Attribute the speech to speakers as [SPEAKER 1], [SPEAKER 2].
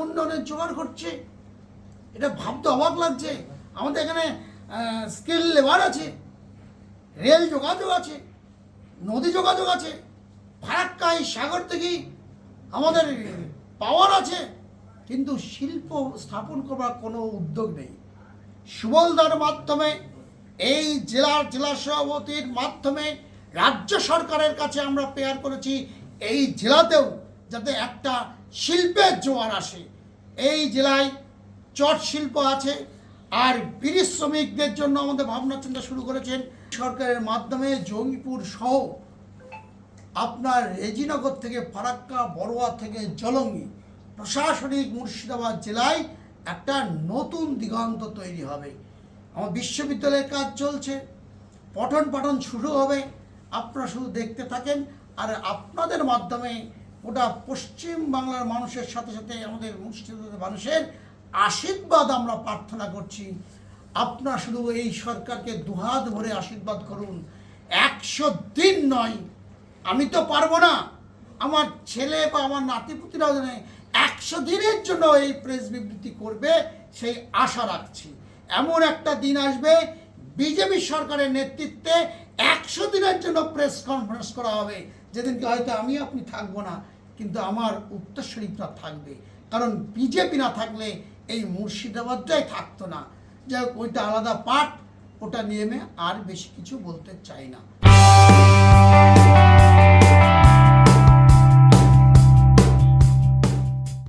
[SPEAKER 1] উন্নয়নের জোগাড় করছে, এটা ভাবতে অবাক লাগছে। আমাদের এখানে স্কিল লেবার আছে, রেল যোগাযোগ আছে, নদী যোগাযোগ আছে, ফারাক্কা এই সাগর থেকেই আমাদের পাওয়ার আছে, কিন্তু শিল্প স্থাপন করবার কোনো উদ্যোগ নেই। সুবলদার মাধ্যমে এই জেলা সভাপতির মাধ্যমে রাজ্য সরকারের কাছে আমরা প্রেয়ার করেছি এই জেলাতেও যাতে একটা শিল্পের জোয়ার আসে। এই জেলায় চট শিল্প আছে, আর বিড়ি শ্রমিকদের জন্য আমাদের ভাবনা চিন্তা শুরু করেছেন সরকারের মাধ্যমে। জঙ্গিপুর সহ আপনার রেজিনগর থেকে ফারাক্কা, বড়োয়া থেকে জলঙ্গি, প্রশাসনিক মুর্শিদাবাদ জেলায় একটা নতুন দিগন্ত তৈরি হবে। আমার বিশ্ববিদ্যালয়ের কাজ চলছে, পঠন পাঠন শুরু হবে, আপনারা শুধু দেখতে থাকেন। আর আপনাদের মাধ্যমে ওটা পশ্চিম বাংলার মানুষের সাথে সাথে আমাদের মুর্শিদাবাদের মানুষের আশীর্বাদ আমরা প্রার্থনা করছি। আপনারা শুধু এই সরকারকে দুহাত ভরে আশীর্বাদ করুন। 100 দিন নয়, আমি তো পারবো না, আমার ছেলে বা আমার নাতিপুতিরাও জানে 100 দিনের জন্য এই প্রেস বিবৃতি করবে, সেই আশা রাখছি। এমন একটা দিন আসবে বিজেপি সরকারের নেতৃত্বে 100 দিনের জন্য প্রেস কনফারেন্স করা হবে, যেদিনকে হয়তো আপনি থাকবো না, কিন্তু আমার উত্তরসূরিরা থাকবে। কারণ বিজেপি না থাকলে এই মুর্শিদাবাদটাই থাকতো না। যাই হোক, ওইটা আলাদা পার্ট, ওটা নিয়ে আর বেশি কিছু বলতে চাই না।